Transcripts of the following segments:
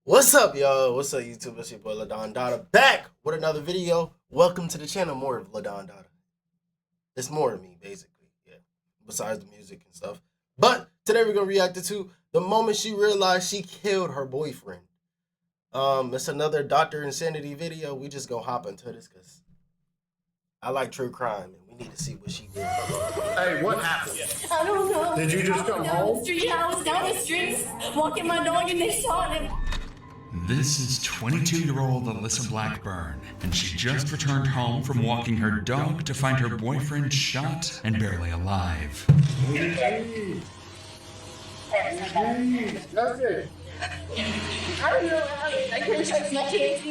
What's up, y'all? What's up, YouTube? It's your boy LaDon Dada back with another video. Welcome to the channel. More of LaDon Dada. It's more of me, basically. Yeah. Besides the music and stuff. But today we're gonna react to the moment she realized she killed her boyfriend. It's another Dr. Insanity video. We just gonna hop into this because I like true crime and we need to see what she did. Hey, what happened? I don't know. Did you just come home? Yeah, I was down the street walking my dog and they shot him. This is 22-year-old Alyssa Blackburn, and she just returned home from walking her dog to find her boyfriend shot and barely alive. That's it. I don't know. I couldn't trust my kids.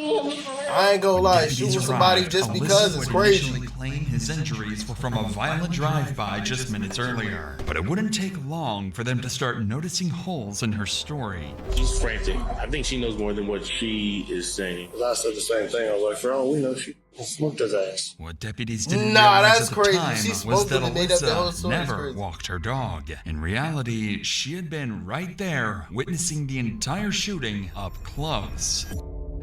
I ain't gonna lie, Deputies shooting somebody arrived. just Alyssa because is would crazy. initially claim his injuries were from a violent drive-by just minutes earlier, but it wouldn't take long for them to start noticing holes in her story. She's frantic. I think she knows more than what she is saying. I said the same thing. I was like, for all we know, she smoked his ass. What deputies didn't Nah, realize that's at the crazy. time She was spoke that and made up the whole Alyssa story. It's never crazy. walked her dog. In reality, she had been right there, witnessing the entire shooting up close.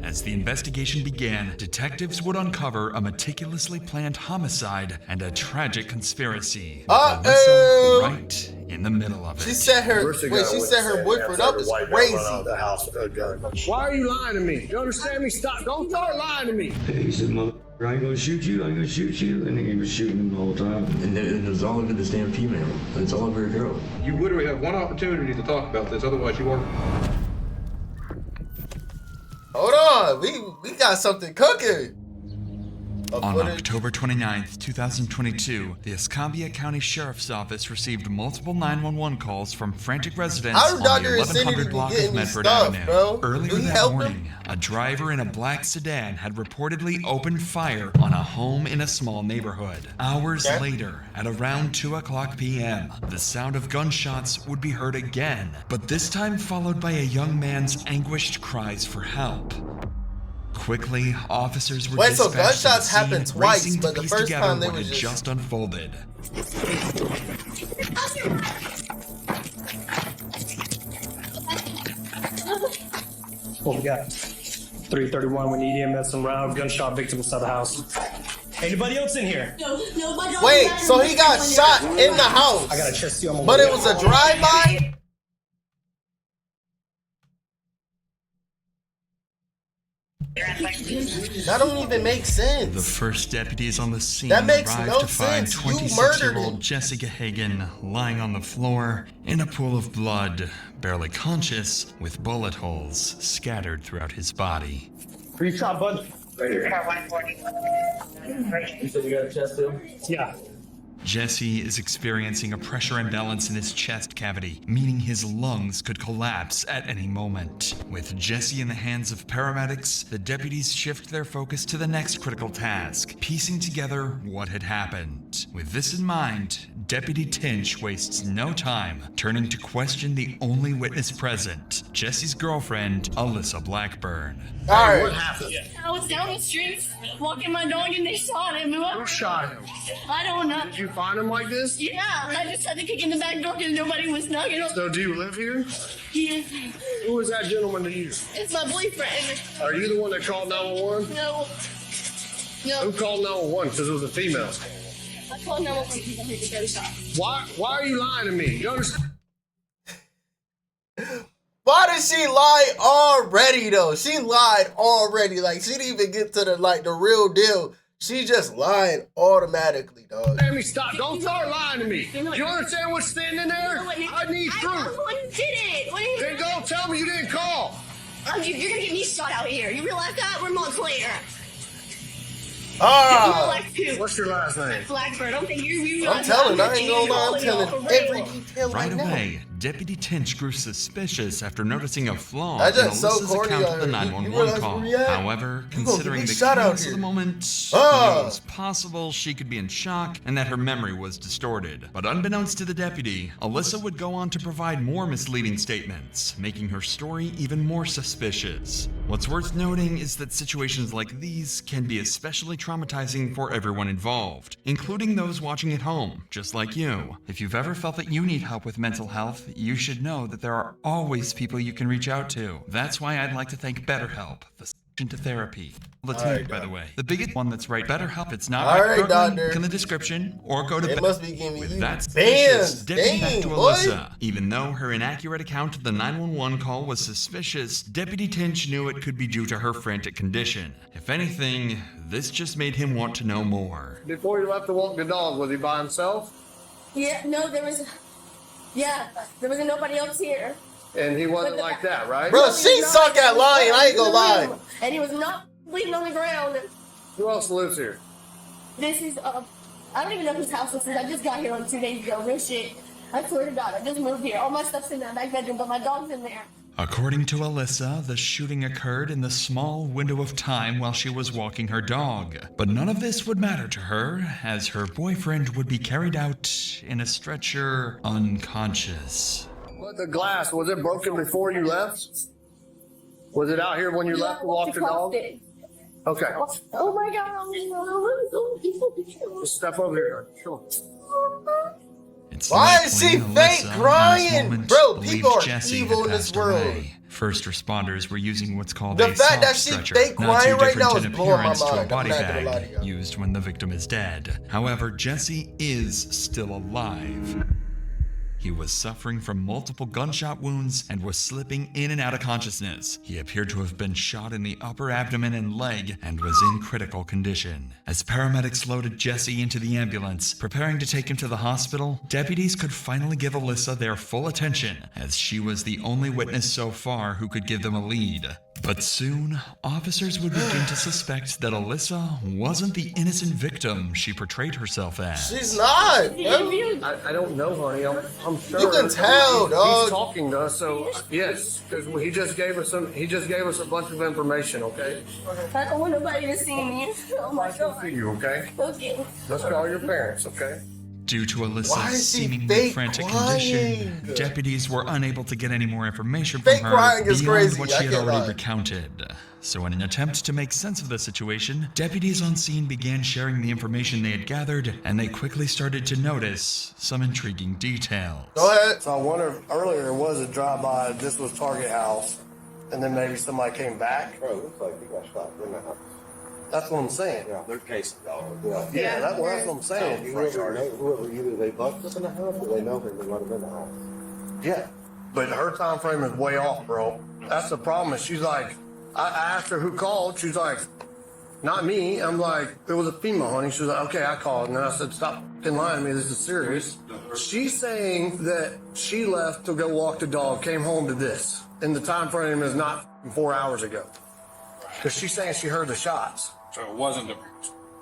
As the investigation began, detectives would uncover a meticulously planned homicide and a tragic conspiracy, with Uh-oh. Alyssa right in the middle of it. She said her First thing wait, I she would set her say, boyfriend after up the is white man run out crazy. of the house with a gun. Why are you lying to me? You understand me? Stop. Don't start lying to me. He said, "Mother, I ain't gonna shoot you. I ain't gonna shoot you." And then he was shooting him the whole time. And it was all over this damn female. It's all over a girl. You literally have one opportunity to talk about this, otherwise you are. Hold on, we got something cooking. On October 29th, 2022, the Escambia County Sheriff's Office received multiple 911 calls from frantic residents How on do the Dr. Insanity 1100 be block getting of me Medford stuff, Avenue. bro? Earlier Do he that help him? morning, a driver in a black sedan had reportedly opened fire on a home in a small neighborhood. Hours Okay. later, at around 2:00 p.m., the sound of gunshots would be heard again, but this time followed by a young man's anguished cries for help. Quickly, officers were Wait, so dispatched to the gunshots scene, happened twice, racing to but the piece first together time they what was had just- unfolded. What we got? 331, we need EMS and round gunshot victim inside the house. Anybody else in here? No, my dog Wait, died so in he the got street. shot in the house. I got a chest seal. But it was a drive-by? That don't even make The sense. first deputies on the scene That makes arrived no to find sense. You murdered 26-year-old him. Jessica Hagen lying on the floor in a pool of blood, barely conscious, with bullet holes scattered throughout his body. Where you shot, bud? Right here. You said you got a chest seal? Yeah. Jesse is experiencing a pressure imbalance in his chest cavity, meaning his lungs could collapse at any moment. With Jesse in the hands of paramedics, the deputies shift their focus to the next critical task, piecing together what had happened. With this in mind, Deputy Tinch wastes no time, turning to question the only witness present, Jesse's girlfriend, Alyssa Blackburn. All Hey, what right. happened? I was down the street walking my dog and they shot him. Who shot him? I don't know. Did you find him like this? Yeah, I just had to kick in the back door because nobody was knocking on. So do you live here? Yeah, Who is that gentleman to you? it's my boyfriend. Are you the one that called 911? No. Who No, called 911? Because it was a female. I called 911 because I heard the gunshot. Why are you lying to me? You understand? Why did she lie already though? She lied already. Like she didn't even get to the real deal. She just lied automatically, dog. Let me stop. Don't start lying to me. You understand what's standing there? I need I'm proof. the one who did it. What do you Then go tell me you didn't call. You're gonna get me shot out here. You realize that? We're Montclair. Ah, Like too. What's your last name? Blackbird. I don't think you I'm realize telling. that. I ain't gonna lie. I'm telling For every real. detail Right right now. away, Deputy Tinch grew suspicious after noticing a flaw That's in just so Alyssa's corny account out of the here. You 911 realize call. where we at? However, You gonna considering get the me shot out chaos of here. the moment, Ah. it was possible she could be in shock and that her memory was distorted. But unbeknownst to the deputy, Alyssa would go on to provide more misleading statements, making her story even more suspicious. What's worth noting is that situations like these can be especially traumatizing for everyone involved, including those watching at home, just like you. If you've ever felt that you need help with mental health, you should know that there are always people you can reach out to. That's why I'd like to thank BetterHelp, the solution to therapy. Alright, by the way. The biggest one that's right, BetterHelp. It's not Alright, right, doctor. in the description, or go to It must be giving you That's bands. Deputy back Dang, to boy. Alyssa. Even though her inaccurate account of the 911 call was suspicious, Deputy Tinch knew it could be due to her frantic condition. If anything, this just made him want to know more. Before you left to walk the dog, was he by himself? Yeah, no, there wasn't nobody else here. And he wasn't like that, right? Bro, she suck at lying. I ain't gonna lie. And he was not bleeding on the ground. Who else lives here? This is, I don't even know whose house this is. I just got here on 2 days ago. Real shit. I swear to God, I just moved here. All my stuff's in that back bedroom, but my dog's in there. According to Alyssa, the shooting occurred in the small window of time while she was walking her dog. But none of this would matter to her, as her boyfriend would be carried out in a stretcher unconscious. What, the glass, was it broken before you left? Was it out here when you left to walk the dog? It. Okay. Oh my God. Just step over here. Sure. It's Why likely is she Alyssa, fake in this crying? moment, Bro, believed people are Jesse evil had in this passed world. away. First responders were using what's called The a fact soft that she stretcher, fake not crying too right now different is in blowing my appearance to a mind. body I'm not gonna lie to bag you. used when the victim is dead. However, Jesse is still alive. He was suffering from multiple gunshot wounds and was slipping in and out of consciousness. He appeared to have been shot in the upper abdomen and leg and was in critical condition. As paramedics loaded Jesse into the ambulance, preparing to take him to the hospital, deputies could finally give Alyssa their full attention, as she was the only witness so far who could give them a lead. But soon, officers would begin to suspect that Alyssa wasn't the innocent victim she portrayed herself as. She's not. Bro. I don't know, honey. I'm sure. You can tell, dog. He's talking to us, so yes, because he just gave us a bunch of information. Okay. I don't want nobody to see me. Oh my God. See you, okay? Okay. Let's call your parents, okay? Due to Why Alyssa's is she seemingly fake frantic crying? condition, deputies were unable to get any more information Fake from her crying is beyond crazy, what I she had can't already lie. recounted. So in an attempt to make sense of the situation, deputies on scene began sharing the information they had gathered, and they quickly started to notice some intriguing details. Go ahead. So I wonder if earlier it was a drive-by. This was Target House, and then maybe somebody came back. Bro, looks like he got shot in the house. That's what I'm saying. Yeah, they're casing dog. Yeah, that's what I'm saying. Whoever either they bucked us in the house or they know him and let him in the house. Yeah, but her time frame is way off, bro. That's the problem. Is she's like, I asked her who called. She's like, not me. I'm like, it was a female, honey. She was like, okay, I called. And then I said, stop fucking lying to me. This is serious. She's saying that she left to go walk the dog, came home to this. And the time frame is not 4 hours ago. Because she's saying she heard the shots. So it wasn't the.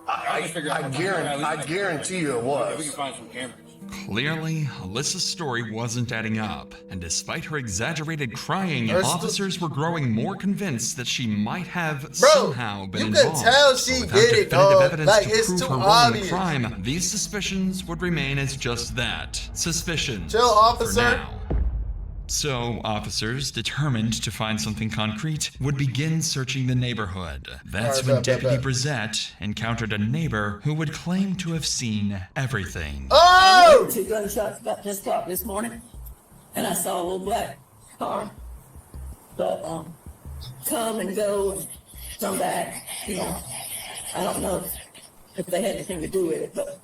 I guarantee you it was. We can find some cameras. Clearly, Alyssa's story wasn't adding up, and despite her exaggerated crying, Her sto- officers were growing more convinced that she might have Bro, somehow been you involved. can tell she But without did it, definitive dog. evidence Like, to it's prove too her role in obvious. the crime, these suspicions would remain as just that, suspicions. Chill, officer. For now. So, officers, determined to find something concrete, would begin searching the neighborhood. That's Alright, when bet. Deputy Brissette encountered a neighbor who would claim to have seen everything. Oh! 2 gunshots about this clock this morning, and I saw a little black car. But come and go and come back. You know, I don't know if they had anything to do with it, but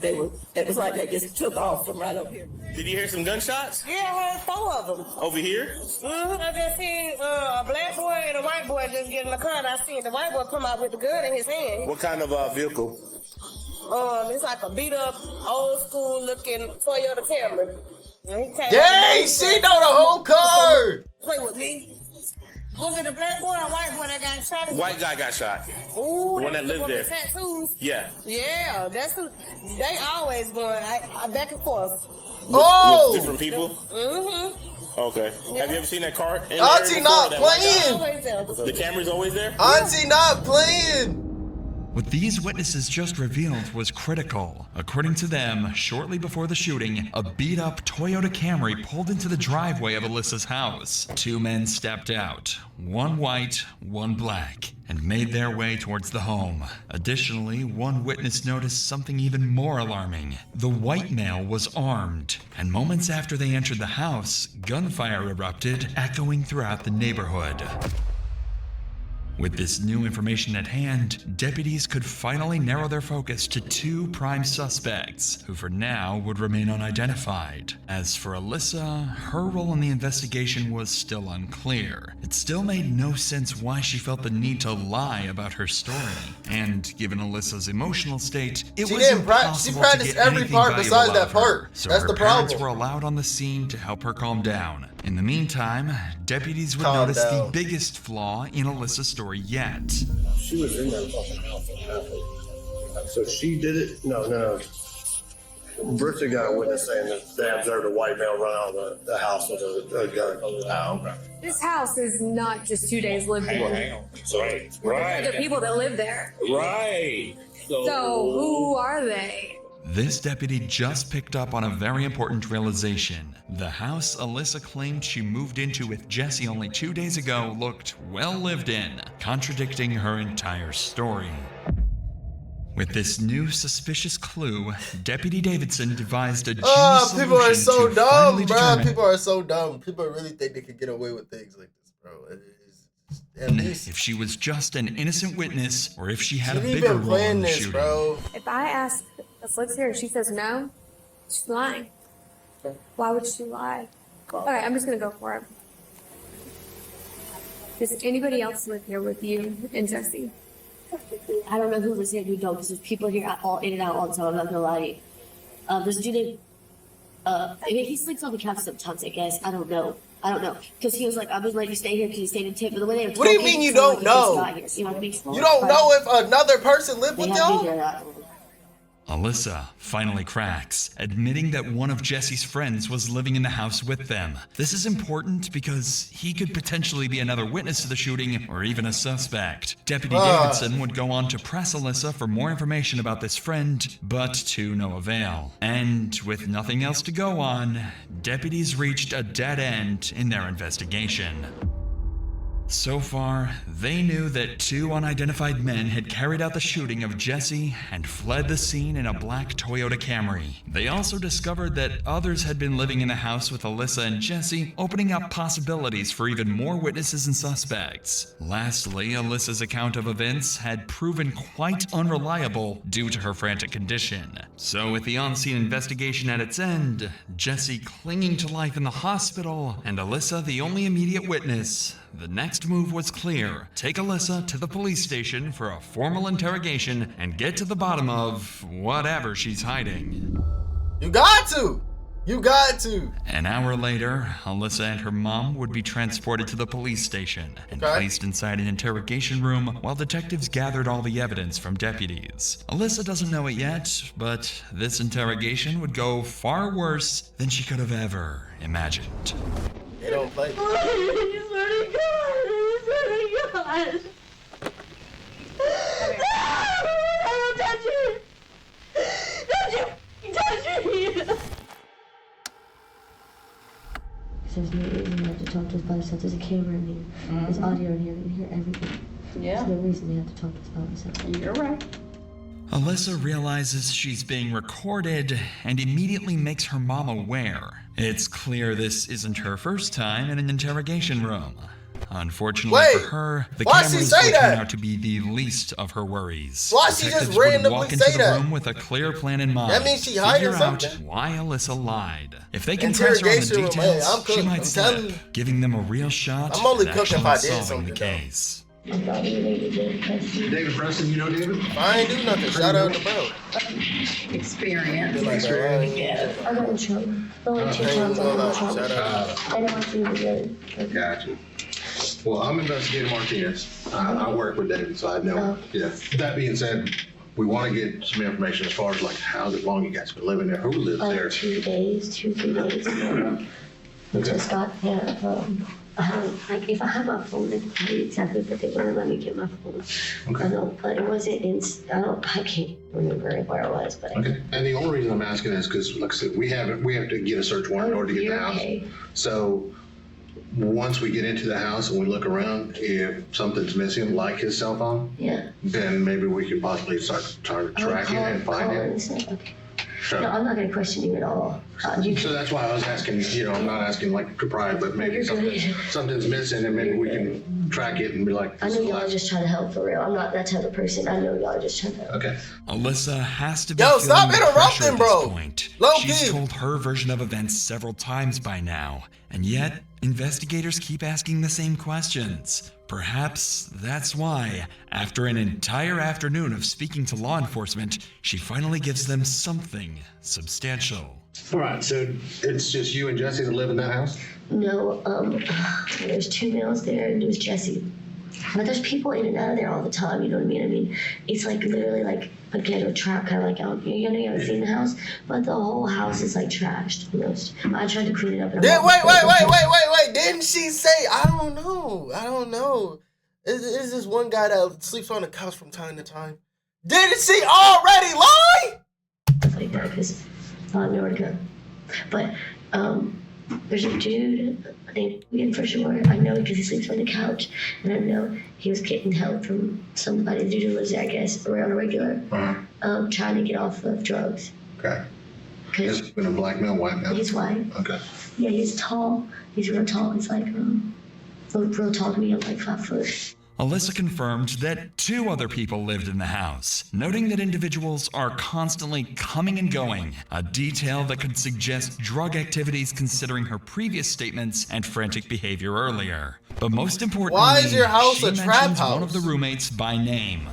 it was like they just took off from right up here. Did you hear some gunshots? Yeah, I heard 4 of them. Over here? I just seen a black boy and a white boy just get in the car, and I seen the white boy come out with the gun in his hand. What kind of vehicle? It's like a beat up, old school looking Toyota Camry. Dang, she know the whole card. Play with me. Was it a black boy or a white boy that got shot? White guy got shot. Ooh, The one that lived with there. the tattoos. Yeah. Yeah, that's who. They always going. I back and forth. Oh! With different people? Mm-hmm. Okay. Have you ever seen that car? in Auntie there not before, that white guy? playing. Always there. The camera's always there? Auntie not playing. What these witnesses just revealed was critical. According to them, shortly before the shooting, a beat-up Toyota Camry pulled into the driveway of Alyssa's house. Two men stepped out, one white, one black, and made their way towards the home. Additionally, one witness noticed something even more alarming. The white male was armed, and moments after they entered the house, gunfire erupted, echoing throughout the neighborhood. With this new information at hand, deputies could finally narrow their focus to two prime suspects, who for now would remain unidentified. As for Alyssa, her role in the investigation was still unclear. It still made no sense why she felt the need to lie about her story. And given Alyssa's emotional state, it was impossible to get anything valuable out of her. So her parents were allowed on the scene to help her calm down. In the meantime, deputies would notice the biggest flaw in Alyssa's story yet. She was in that fucking house. So she did it? No. Bristol got a witness saying that they observed a white male run out of the house with a gun. Oh, okay. This house is not just 2 days lived in. Hang on. Right. The people that live there. Right. So who are they? This deputy just picked up on a very important realization. The house Alyssa claimed she moved into with Jesse only 2 days ago looked well lived in, contradicting her entire story. With this new suspicious clue, Deputy Davidson devised a genius solution people are so to dumb, finally bro. determine People are so dumb. People really think they could get away with things like this, bro. if she was just an innocent witness or if she had a bigger been role playing in the this, shooting. bro. If I ask Liz here and she says no, she's lying. Why would she lie? Okay, I'm just gonna go for it. Does anybody else live here with you and Jesse? I don't know who lives here and who don't, because there's people here all in and out all the time. I'm not gonna lie to you. There's a dude named, I mean, he sleeps on the couch sometimes, I guess. I don't know. Because he was like, I was letting you stay here because you stayed in tip. But the way they were What do you mean you don't know? You know what I mean? You don't know if another person lived with y'all? Alyssa finally cracks, admitting that one of Jesse's friends was living in the house with them. This is important because he could potentially be another witness to the shooting or even a suspect. Deputy Davidson would go on to press Alyssa for more information about this friend, but to no avail. And with nothing else to go on, deputies reached a dead end in their investigation. So far, they knew that two unidentified men had carried out the shooting of Jesse and fled the scene in a black Toyota Camry. They also discovered that others had been living in the house with Alyssa and Jesse, opening up possibilities for even more witnesses and suspects. Lastly, Alyssa's account of events had proven quite unreliable due to her frantic condition. So with the on-scene investigation at its end, Jesse clinging to life in the hospital, and Alyssa the only immediate witness, the next move was clear. Take Alyssa to the police station for a formal interrogation and get to the bottom of whatever she's hiding. You got to! You got to! An hour later, Alyssa and her mom would be transported to the police station and placed inside an interrogation room while detectives gathered all the evidence from deputies. Alyssa doesn't know it yet, but this interrogation would go far worse than she could have ever imagined. They don't play. I swear to God. I swear to God. No! Don't touch me! Don't you touch me! There's no reason they have to talk to us by themselves. There's a camera in here. There's audio in here. We can hear everything. Yeah. There's no reason they have to talk to us by themselves. You're right. Alyssa realizes she's being recorded and immediately makes her mom aware. It's clear this isn't her first time in an interrogation room. Unfortunately for her, the cameras would turn out to be the least of her worries. Why she just randomly walk into the room with a clear plan in mind. That means she hiding something? Figure out why Alyssa lied. If they can press her on the details, she might slip, giving them a real shot at actually solving the case. David Preston, you know David? I ain't do nothing. Shout out to bro. Experience. I got in trouble. Only 2 times I got in trouble. I didn't want you to get it. Gotcha. Well, I'm investigating Martinez. I work with David, so I know. Yeah. That being said, we want to get some information as far as like how long you guys been living there, who lives there. 2 days, 2-3 days. We just got there. I don't, like, if I have my phone, they tell you exactly what they want to let me get my phone. Okay. I know, but it wasn't I can't remember where it was, but Okay. And the only reason I'm asking is because, like I said, we have to get a search warrant in order to get the house. Okay. So once we get into the house and we look around, if something's missing, like his cell phone, Yeah. then maybe we could possibly start tracking and find him. Okay. So, No, I'm not going to question you at all. so that's why I was asking, I'm not asking like to pry, but maybe something's missing and maybe we can track it and be like, I know y'all are just trying to help for real. I'm not that type of person. I know y'all are just trying to help. Okay. Alyssa has to be Yo, feeling stop the pressure interrupting, at bro. this point. Low She's key. told her version of events several times by now, and yet investigators keep asking the same questions. Perhaps that's why, after an entire afternoon of speaking to law enforcement, she finally gives them something substantial. All right. So it's just you and Jesse that live in that house? No, there's 2 males there and there's Jesse. But there's people in and out of there all the time, you know what I mean? I mean, it's like literally like a ghetto trap, kind of like out here. You know, you haven't seen the house, but the whole house is like trashed. You know, I tried to clean it up. And Wait. Didn't she say, I don't know. Is this one guy that sleeps on the couch from time to time? Didn't she already lie? Stuff like that, because I have nowhere to go. But there's a dude, I think Ian for sure. I know because he sleeps on the couch, and I know he was getting help from somebody. The dude who lives there, I guess, around a regular, trying to get off of drugs. Okay. Has he been a black male, white male? He's white. Okay. Yeah, he's tall. He's real tall. He's like real tall to me. I'm like 5 foot. Alyssa confirmed that 2 other people lived in the house, noting that individuals are constantly coming and going, a detail that could suggest drug activities considering her previous statements and frantic behavior earlier. But most importantly, Why is your house she a trap mentions house? one of the roommates by name.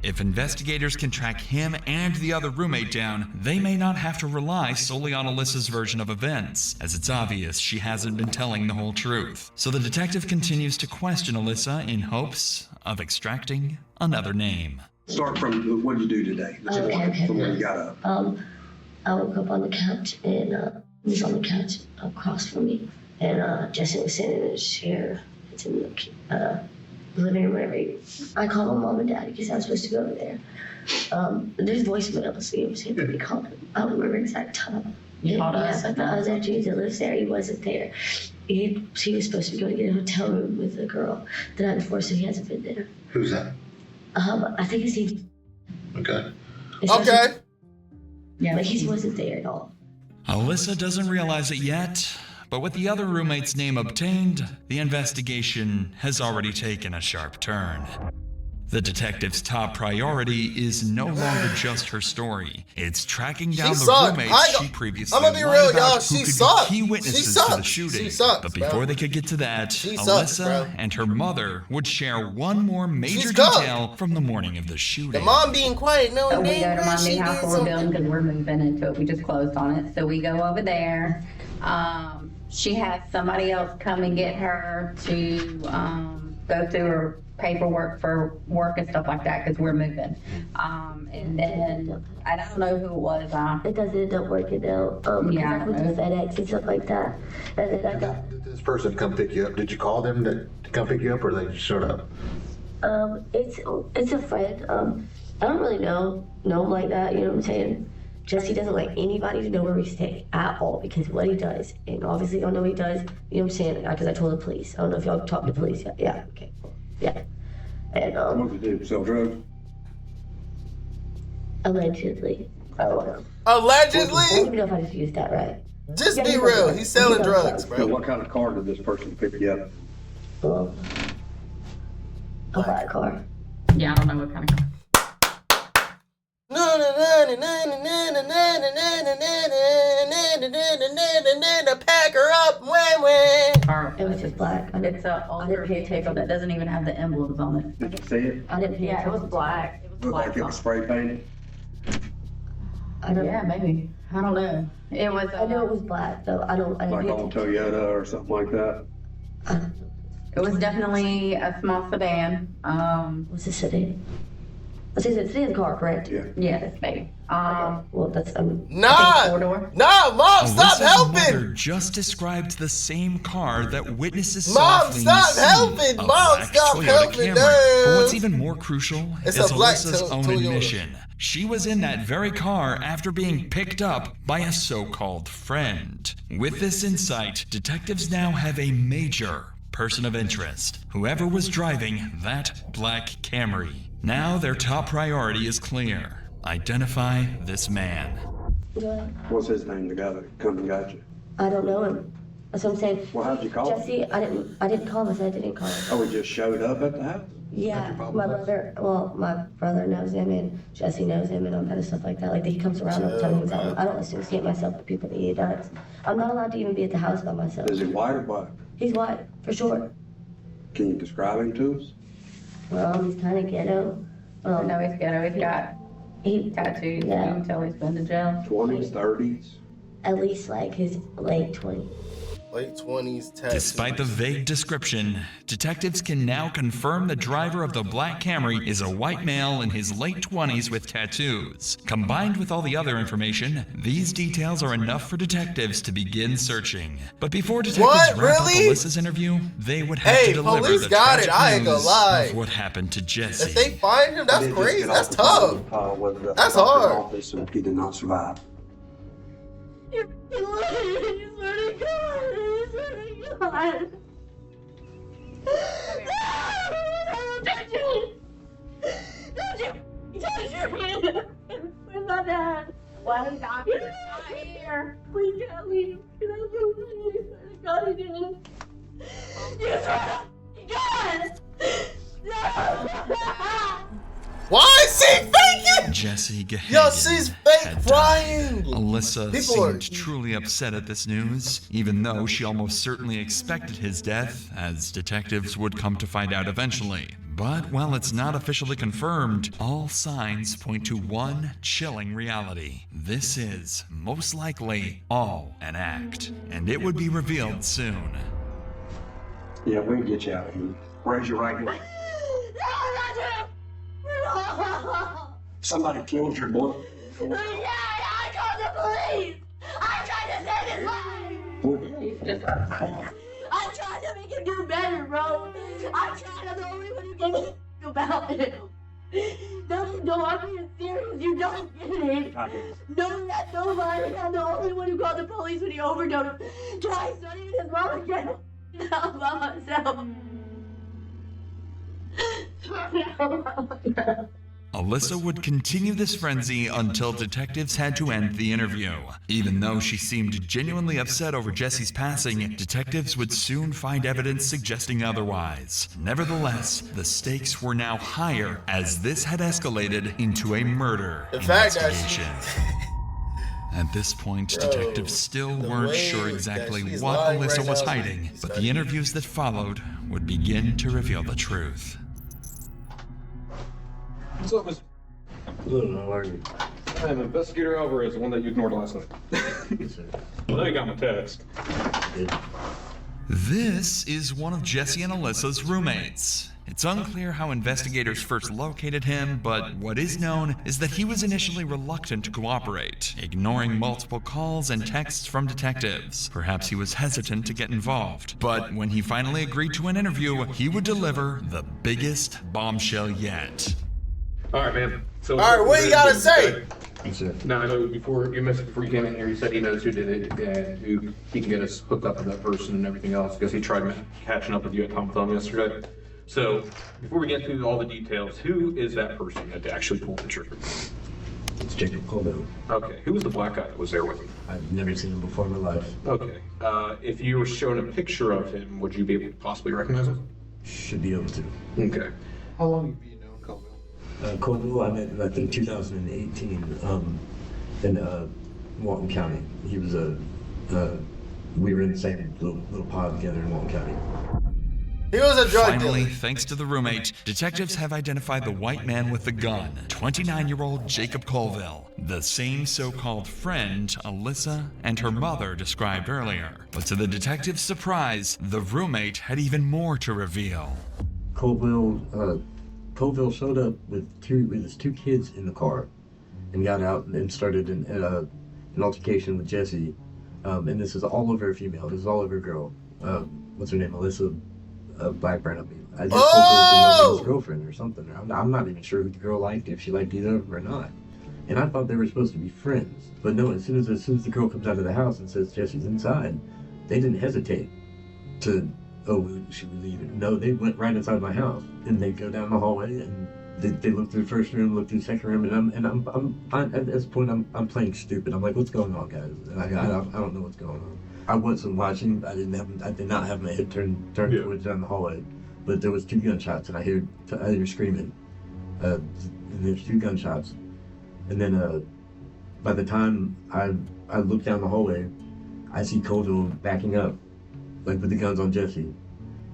If investigators can track him and the other roommate down, they may not have to rely solely on Alyssa's version of events, as it's obvious she hasn't been telling the whole truth. So the detective continues to question Alyssa in hopes of extracting another name. Start from what did you do today? Okay. From when you got up. I woke up on the couch and he was on the couch across from me, and Jesse was sitting in his chair. It's in the living room, whatever. I called my mom and dad because I was supposed to go over there. There's voicemails, you know what I'm saying? We called him. I don't remember exact time. You called us? I thought I was that dude that lives there. He wasn't there. He was supposed to be going to get a hotel room with a girl the night before, so he hasn't been there. Who's that? I think his name. Okay. Okay. Yeah, but he wasn't there at all. Alyssa doesn't realize it yet, but with the other roommate's name obtained, the investigation has already taken a sharp turn. The detective's top priority is no longer just her story. It's tracking down the roommates she previously I'm gonna be lied real, about y'all. who She could be sucks. key She witnesses to the sucks. shooting. She sucks, But before bro. they could get to that, She sucks, Alyssa bro. and her mother would share one more major She's cooked. detail from the morning of the shooting. The mom being quiet, no, So we go damn to right my she new did house we're something. building because we're moving into it. We just closed on it. So we go over there. She has somebody else come and get her to go through her paperwork for work and stuff like that because we're moving. And then I don't know who it was. It doesn't end up working out. Because I went to FedEx and stuff like that. And then I got. Did this person come pick you up? Did you call them to come pick you up, or they just showed up? It's a friend. I don't really know him like that. You know what I'm saying? Jesse doesn't like anybody to know where we stay at all because what he does, and obviously y'all know what he does. You know what I'm saying? Because I told the police. I don't know if y'all talked to the police yet. Yeah. Okay. Yeah. And What did you do? Sell drugs? allegedly. I don't know. Allegedly? I don't even know if I just used that right. Just Yeah, be he real. does. He's selling He does. drugs, So bro. what kind of car did this person pick you up? A black car. Yeah, I don't know what kind of car. Pack her up, when. It was just black. It's a older vehicle that doesn't even have the emblems on it. Did you see it? I didn't pay Yeah, it was attention. black. It was Looked black. like it was spray painted. I don't. Yeah, maybe. I don't know. It was. I know it was black though. I didn't Like pay on attention. Toyota or something like that. It was definitely a small sedan. Was it sedan? It's in the car, correct? Yeah. Yes, baby. Well, that's Nah, four-door. nah, mom, stop Alyssa's mother helping. just described the same car that witnesses Mom, saw fleeing stop the scene, helping. a Mom, black stop Toyota helping, Camry. Dad. But what's even more crucial It's is a black Alyssa's own Toyota. admission. She was in that very car after being picked up by a so-called friend. With this insight, detectives now have a major person of interest, whoever was driving that black Camry. Now their top priority is clear. Identify this man. What's his name, the guy that come and got you? I don't know him. That's what I'm saying. Well, how'd you call him? Jesse, I didn't call him. I said I didn't call him. Oh, he just showed up at the house? Yeah, my brother knows him, and Jesse knows him, and all kind of stuff like that. Like, he comes around all the time. I don't associate myself with people that he does. I'm not allowed to even be at the house by myself. Is he white or black? He's white, for sure. Can you describe him to us? Well, he's kind of ghetto. No, he's ghetto. He's got tattoos. Yeah. You can tell he's been to jail. 20s, 30s? At least, like, his late 20s. Late 20s, tattoos. Despite the vague description, detectives can now confirm the driver of the black Camry is a white male in his late 20s with tattoos. Combined with all the other information, these details are enough for detectives to begin searching. But before detectives What? wrap up Really? Alyssa's interview, they would have Hey, to deliver police the got it. tragic I ain't gonna news lie. of what happened to Jesse. If they find him, that's He did just crazy. get That's off the phone tough. call with the That's doctor's hard. office, and he did not survive. You swear to God. You swear to God. No! Don't you! Don't you touch me! Where's my dad? Why is not here? We can't leave. Can I leave? God, he didn't. You swear to God! No! Why is she faking? Jesse Gahagan Yo, she's fake had crying. died. Alyssa People are- seemed truly upset at this news, even though she almost certainly expected his death, as detectives would come to find out eventually. But while it's not officially confirmed, all signs point to one chilling reality. This is, most likely, all an act, and it would be revealed soon. Yeah, we can get you out of here. Raise your right hand. Somebody killed your boy. Yeah, I called the police! I tried to save his life! I'm trying to make him do better, bro! I'm trying to the only one who can think about him! No, I'm being serious, you don't get it! No, that's nobody, I'm the only one who called the police when he overdosed! Twice, not even his mom again! Not by myself! Alyssa would continue this frenzy until detectives had to end the interview. Even though she seemed genuinely upset over Jesse's passing, detectives would soon find evidence suggesting otherwise. Nevertheless, the stakes were now higher as this had escalated into a murder The fact that investigation. At this point, Bro, detectives still the weren't way sure that exactly she's what lying Alyssa right was now, hiding, he's but gotta the be- interviews that followed would begin to reveal the truth. What's up, Mr. Good, how are you? I'm Investigator Alvarez, the one that you ignored last night. Well, now you got my text. This is one of Jesse and Alyssa's roommates. It's unclear how investigators first located him, but what is known is that he was initially reluctant to cooperate, ignoring multiple calls and texts from detectives. Perhaps he was hesitant to get involved, but when he finally agreed to an interview, he would deliver the biggest bombshell yet. All right, man. So, All right, what you gotta say? Now, I know before you came in here, you said he knows who did it and who he can get us hooked up with that person and everything else because he tried catching up with you at Tom Thumb yesterday. So, before we get through all the details, who is that person that actually pulled the trigger? It's Jacob Colville. Okay, who was the black guy that was there with him? I've never seen him before in my life. Okay, if you were shown a picture of him, would you be able to possibly recognize him? Should be able to. Okay. How long have you known Colville? Colville, I met him, I think, 2018 in Walton County. He was we were in the same little pod together in Walton County. He was a drug Finally, dealer. thanks to the roommate, detectives have identified the white man with the gun, 29-year-old Jacob Colville, the same so-called friend Alyssa and her mother described earlier. But to the detectives' surprise, the roommate had even more to reveal. Colville Colville showed up with his two kids in the car, and got out and started an altercation with Jesse. And this is all over a female. This is all over a girl. What's her name? Alyssa Blackburn. I mean, I just Colville was his girlfriend or something. I'm not even sure who the girl liked, if she liked either of them or not. And I thought they were supposed to be friends. But no, as soon as the girl comes out of the house and says Jesse's inside, they didn't hesitate to, should we leave it? No, they went right inside my house, and they go down the hallway, and they look through the first room, look through the second room, and I'm at this point I'm playing stupid. I'm like, what's going on, guys? And I don't know what's going on. I wasn't watching. I did not have my head turned towards down the hallway, but there was 2 gunshots, and I hear screaming, and there's 2 gunshots. And then by the time I look down the hallway, I see Colville backing up, like with the guns on Jesse.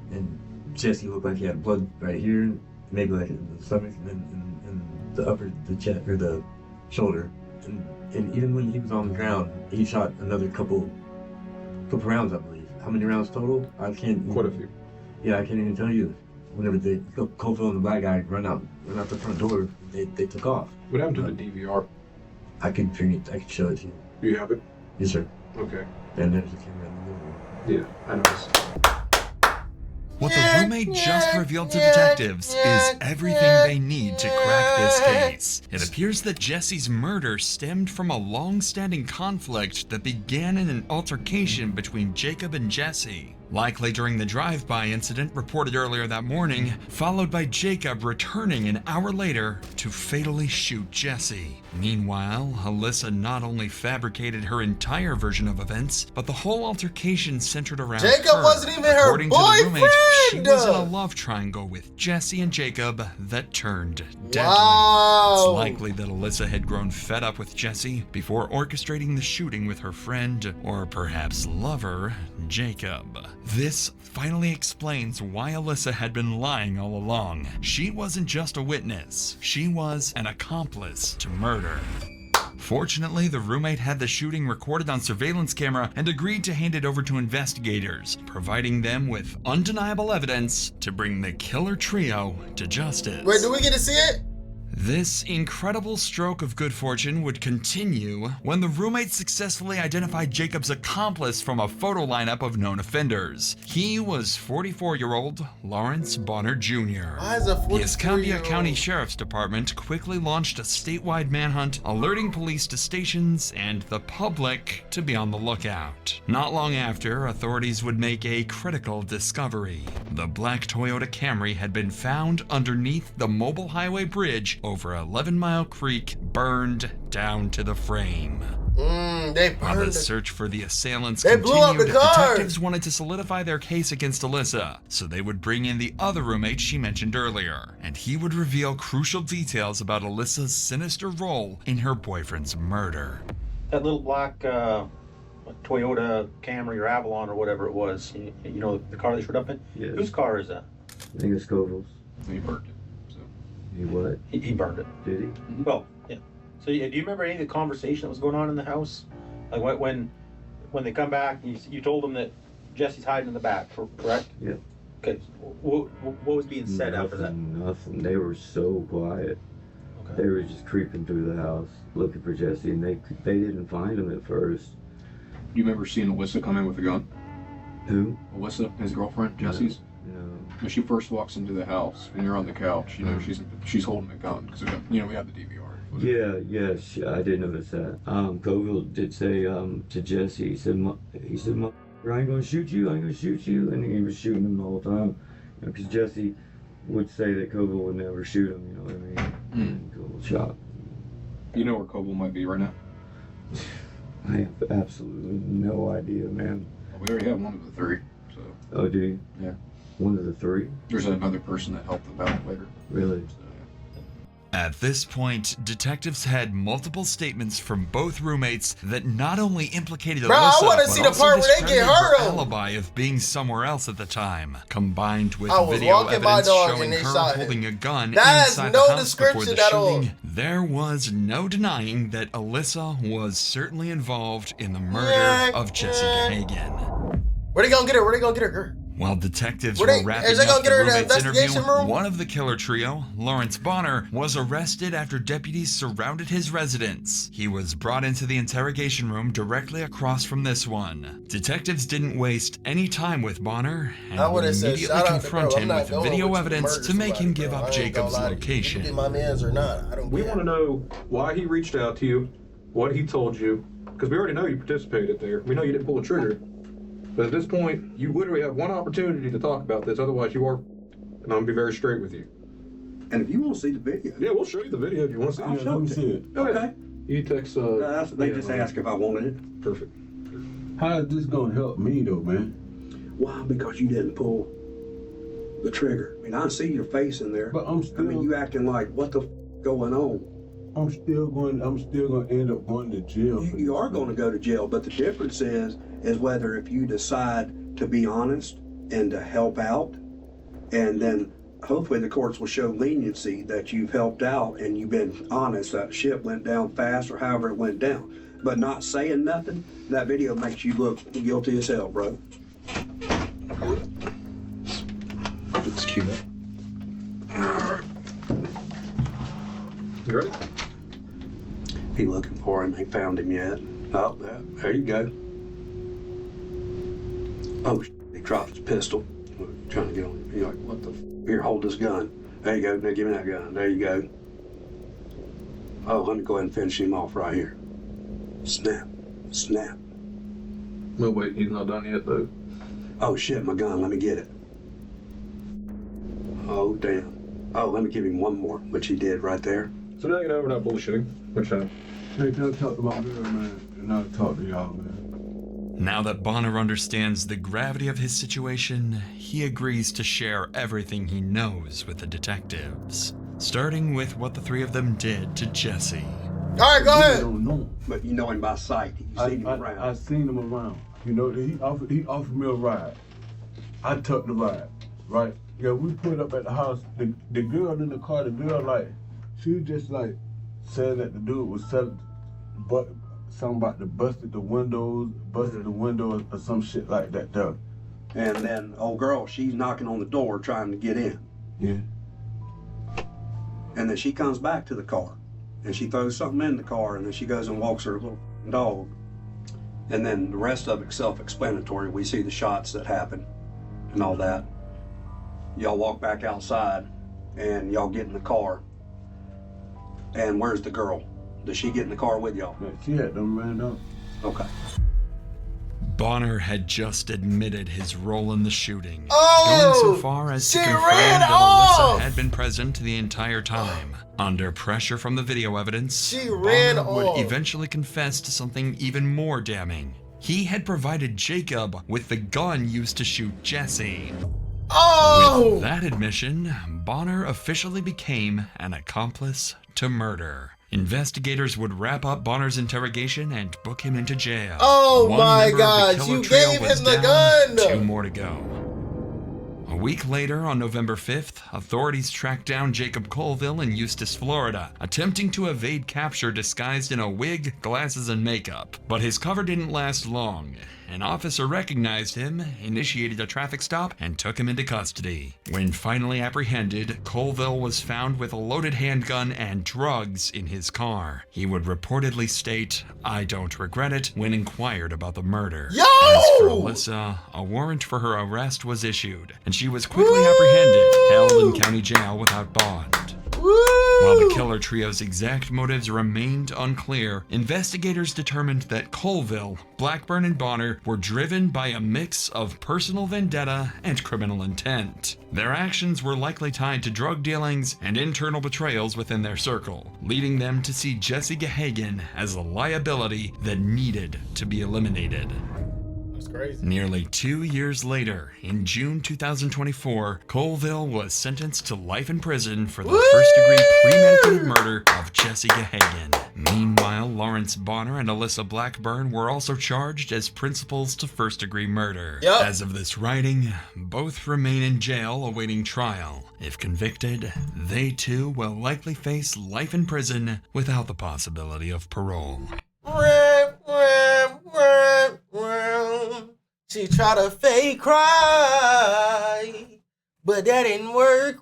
And Jesse looked like he had blood right here, maybe like in the stomach, and then in the chest, or the shoulder. And even when he was on the ground, he shot another couple rounds, I believe. How many rounds total? I can't. Quite a few. Yeah, I can't even tell you. Whenever Colville and the black guy run out the front door, they took off. What happened to the DVR? I could show it to you. You have it? Yes, sir. Okay. And there's a camera in the living room. Yeah, I noticed. What the roommate just revealed to detectives is everything they need to crack this case. It appears that Jesse's murder stemmed from a long-standing conflict that began in an altercation between Jacob and Jesse, likely during the drive-by incident reported earlier that morning, followed by Jacob returning an hour later to fatally shoot Jesse. Meanwhile, Alyssa not only fabricated her entire version of events, but the whole altercation centered around Jacob her. wasn't even her According to the roommate, she boyfriend! was in a love triangle with Jesse and Jacob that turned deadly. Wow. It's likely that Alyssa had grown fed up with Jesse before orchestrating the shooting with her friend, or perhaps lover, Jacob. This finally explains why Alyssa had been lying all along. She wasn't just a witness, she was an accomplice to murder. Fortunately, the roommate had the shooting recorded on surveillance camera and agreed to hand it over to investigators, providing them with undeniable evidence to bring the killer trio to justice. Wait, do we get to see it? This incredible stroke of good fortune would continue when the roommate successfully identified Jacob's accomplice from a photo lineup of known offenders. He was 44-year-old Lawrence Bonner Jr. Why is a The Escambia 44-year-old? County Sheriff's Department quickly launched a statewide manhunt, alerting police to stations and the public to be on the lookout. Not long after, authorities would make a critical discovery. The black Toyota Camry had been found underneath the Mobile Highway Bridge over 11 Mile Creek, burned down to the frame. They While burned the it. search for the assailants They blew up continued, the car. detectives wanted to solidify their case against Alyssa, so they would bring in the other roommate she mentioned earlier, and he would reveal crucial details about Alyssa's sinister role in her boyfriend's murder. That little black Toyota Camry or Avalon or whatever it was, you know, the car they showed up in? Yeah. Whose car is that? I think it's Scoville's. He burned it. He what? He burned it. Did he? Well, yeah. So do you remember any of the conversation that was going on in the house? Like when they come back, you told them that Jesse's hiding in the back, correct? Yeah. Okay. What was being said after that? Nothing. They were so quiet. Okay. They were just creeping through the house looking for Jesse, and they didn't find him at first. You remember seeing Alyssa come in with a gun? Who? Alyssa, his girlfriend, Jesse's? No. When she first walks into the house and you're on the couch, you know, she's holding a gun because we have the DVR. Yeah, I did notice that. Colville did say to Jesse, he said, I ain't gonna shoot you, and he was shooting him the whole time, because Jesse would say that Colville would never shoot him, you know what I mean? And Colville shot. You know where Colville might be right now? I have absolutely no idea, man. Well, we already have one of the three, so. Oh, do you? Yeah. One of the three? There's another person that helped them out later. Really? At this point, detectives had multiple statements from both roommates that not only implicated Bro, I Alyssa, wanna but see the also part where they discredited get her her on. alibi of being somewhere else at the time, combined with I was video walking by, evidence dog, showing and they her shot him. holding a gun That has inside no the house before the description at all. shooting. There was no denying that Alyssa was certainly involved in the murder of Jesse Hagan. Where they gonna get her? Where they gonna get her, girl? While detectives Were were they- wrapping is they gonna up get the her in the roommate's investigation interview, room? one of the killer trio, Lawrence Bonner, was arrested after deputies surrounded his residence. He was brought into the interrogation room directly across from this one. Detectives didn't waste any time with Bonner and I would would've said, immediately "Shout out to confront bro, I'm him not with going video with you to evidence murder to make him somebody, give bro. up I ain't Jacob's gonna lie to you. You location. can be my mans or not. I don't We care. want to know why he reached out to you, what he told you, because we already know you participated there. We know you didn't pull the trigger. But at this point, you literally have one opportunity to talk about this. Otherwise, you are, and I'm going to be very straight with you. And if you want to see the video, Yeah, we'll show you the video if you want to see I'll it. show it to you. Go ahead. Okay. You text, They just asked if I wanted it. Perfect. How is this gonna help me though, man? Why? Because you didn't pull the trigger. I mean, I see your face in there. But I'm still. I mean, you acting like, what the going on? I'm still gonna end up going to jail. You are going to go to jail, but the difference is whether if you decide to be honest and to help out, and then hopefully the courts will show leniency that you've helped out and you've been honest, that shit went down fast or however it went down. But not saying nothing, that video makes you look guilty as hell, bro. It's cute. You ready? He looking for him, ain't found him yet. Oh, there you go. Oh, he dropped his pistol. Trying to get on. You're like, what the? Here, hold this gun. There you go. Now give me that gun. There you go. Oh, let me go ahead and finish him off right here. Snap. Snap. Well, wait, he's not done yet, though. Oh, shit, my gun. Let me get it. Oh, damn. Oh, let me give him one more, which he did right there. So now you know we're not bullshitting. Which time? Hey, don't talk to my girl, man. And I'll talk to y'all, man. Now that Bonner understands the gravity of his situation, he agrees to share everything he knows with the detectives, starting with what the three of them did to Jesse. All right, go ahead. I don't know him. But you know him by sight. You seen him around. I seen him around. You know, he offered me a ride. I took the ride, right? Yeah, we pulled up at the house. The girl in the car, she was just like saying that the dude was selling, but something about busted the windows or some shit like that though. And then old girl, she's knocking on the door trying to get in. Yeah. And then she comes back to the car and she throws something in the car and then she goes and walks her little dog. And then the rest of it's self-explanatory. We see the shots that happen and all that. Y'all walk back outside and y'all get in the car. And where's the girl? Does she get in the car with y'all? Yeah, she had them ran up. Okay. Bonner had just admitted his role in the shooting, Oh, going so far as to she confirm ran that off! Alyssa had been present the entire time. Under pressure from the video evidence, She ran Bonner would off. eventually confess to something even more damning. He had provided Jacob with the gun used to shoot Jesse. Oh! With that admission, Bonner officially became an accomplice to murder. Investigators would wrap up Bonner's interrogation and book him into jail. Oh One my member of the God, killer you trio gave was him the down, gun! 2 more to go. A week later, on November 5th, authorities tracked down Jacob Colville in Eustis, Florida, attempting to evade capture disguised in a wig, glasses, and makeup. But his cover didn't last long. An officer recognized him, initiated a traffic stop, and took him into custody. When finally apprehended, Colville was found with a loaded handgun and drugs in his car. He would reportedly state, "I don't regret it," when inquired about the murder. Yo! As for Alyssa, a warrant for her arrest was issued, and she was quickly apprehended, held in county jail without bond. While the killer trio's exact motives remained unclear, investigators determined that Colville, Blackburn, and Bonner were driven by a mix of personal vendetta and criminal intent. Their actions were likely tied to drug dealings and internal betrayals within their circle, leading them to see Jesse Gahagan as a liability that needed to be eliminated. That's crazy. Nearly 2 years later, in June 2024, Colville was sentenced to life in prison for the first-degree premeditated murder of Jesse Gahagan. Meanwhile, Lawrence Bonner and Alyssa Blackburn were also charged as principals to first-degree murder. Yep. As of this writing, both remain in jail awaiting trial. If convicted, they too will likely face life in prison without the possibility of parole. She tried to fake cry, but that didn't work.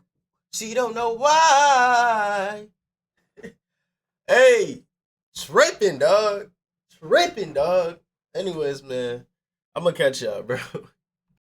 She don't know why. Hey, tripping, dog. Tripping, dog. Anyways, man, I'm gonna catch y'all, bro.